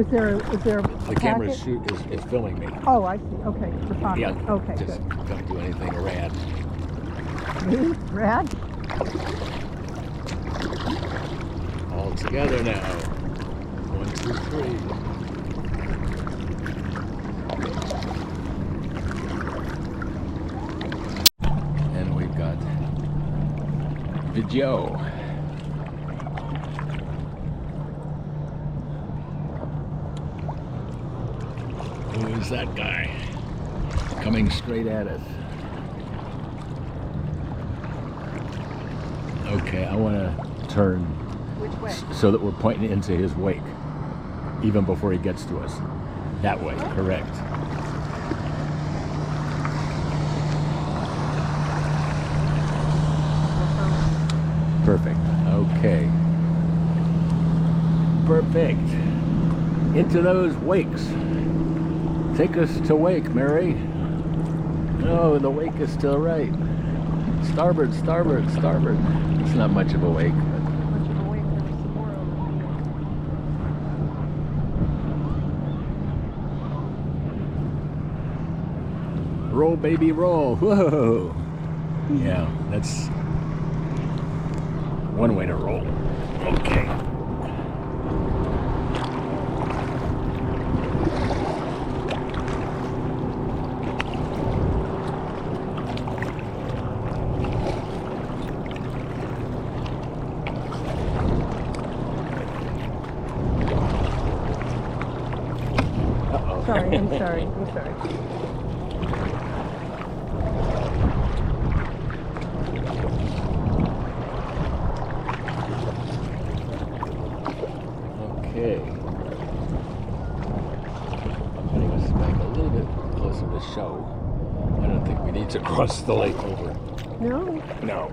is there The camera is filming me. Oh, I see. Okay, the pocket. Yeah. Okay, Just good. don't do anything rad. Me? Rad? All together now. 1, 2, 3. And we've got video. Who is that guy? Coming straight at us. Okay, I want to turn Which way? so that we're pointing into his wake, even before he gets to us. That way, correct. Perfect. Okay. Perfect. Into those wakes. Take us to wake, Mary. No, the wake is still right. Starboard, starboard, starboard. It's not much of a wake, but Much of a wake. There was some more over roll, baby, roll. Whoa. Yeah, that's one way to roll. Okay. Sorry, I'm sorry. Okay. I'm putting us back a little bit closer to show. I don't think we need to cross the lake over. No? No.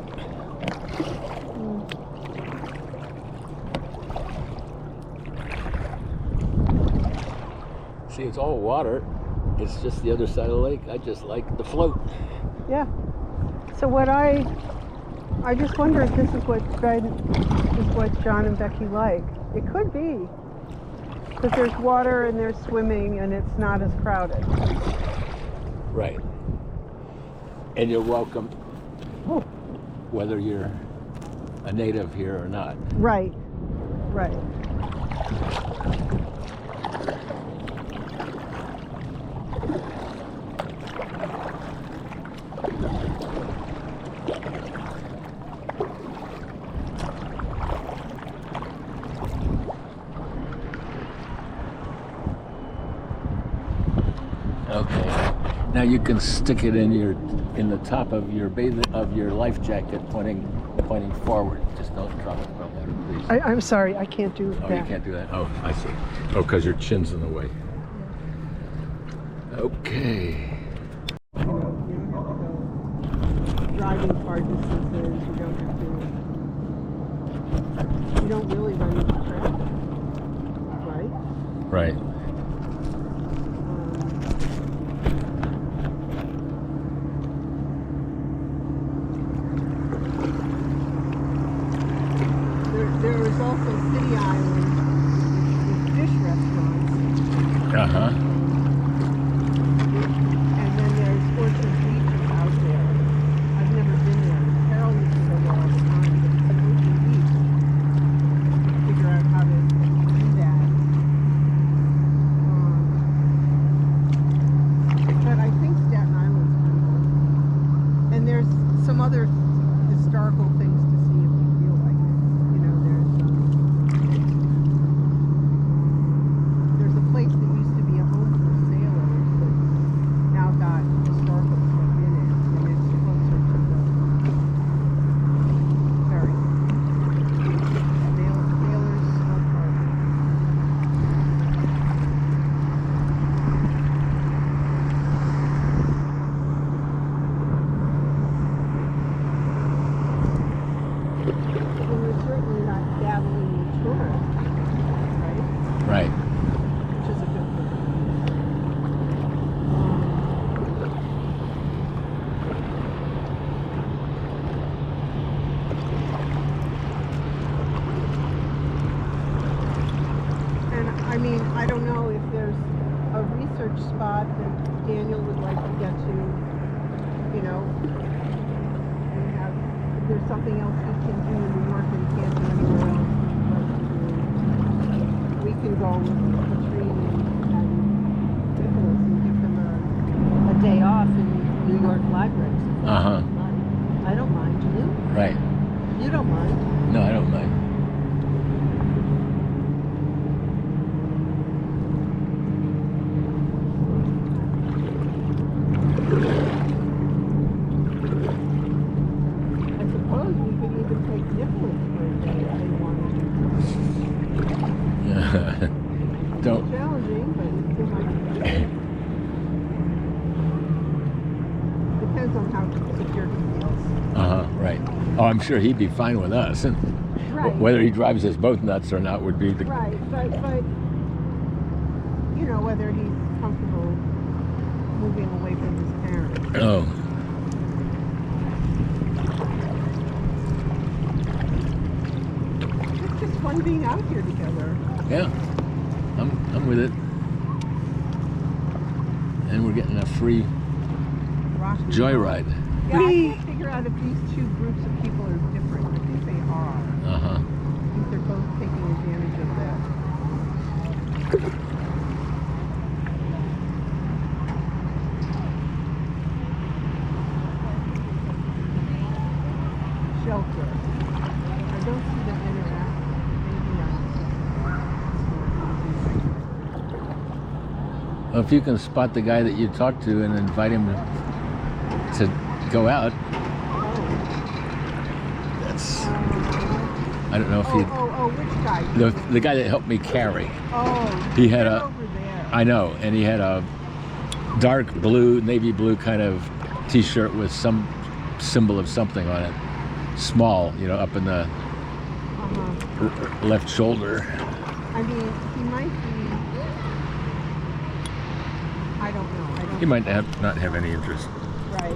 See, it's all water. It's just the other side of the lake. I just like the float. Yeah. So what I just wonder if this is what John and Becky like. It could be. Because there's water and there's swimming and it's not as crowded. Right. And you're welcome, Oh. whether you're a native here or not. Right. Right. Okay. Now you can stick it in the top of your life jacket, pointing forward. Just don't drop it from there, please. I'm sorry, I can't do that. Oh, you can't do that? Oh, I see. Oh, because your chin's in the way. Okay. You don't have to go driving far distances. You don't really run into traffic, right? Right. There is also City Island with fish restaurants. Uh-huh. And then there's Orchard Beach out there. I've never been there. Carol used to go there all the time. But it's Orchard Beach. Figure out how to do that. But I think Staten Island's pretty good. And there's some other historical things to see if you feel like it. You know, there's a place that used to be a home don't know if there's a research spot that Daniel would like to get to, you know, and have, if there's something else he can do in New York that he can't do anywhere else, he'd like to do. We can go with Katrine and Nicholas and give them a day off in New York libraries. Uh-huh. I don't mind, do you? Right. You don't mind. No, I don't mind. I suppose we could even take Nicholas for a day if they wanted. Yeah. Don't. Challenging, but it seems like depends on how secure he feels. Uh-huh, right. Oh, I'm sure he'd be fine with us. And Right. whether he drives us both nuts or not would be the... Right, but you know, whether he's comfortable moving away from his parents. Oh. It's just fun being out here together. Yeah. I'm with it. And we're getting a free Rocky joyride. Yeah, I can't figure out if these two groups of people are different. I think they are. Uh-huh. I think they're both taking advantage of that. Shelter. I don't see them interact. Maybe Well, if you can spot the guy that you talked to and invite him to go out, that's... I don't know if he... which guy? The guy that helped me carry. Oh, He had they're a... over there. I know, and he had a dark blue, navy blue kind of t-shirt with some symbol of something on it. Small, you know, up in the left shoulder. I mean, he might be... I don't know. He might not have any interest. Right.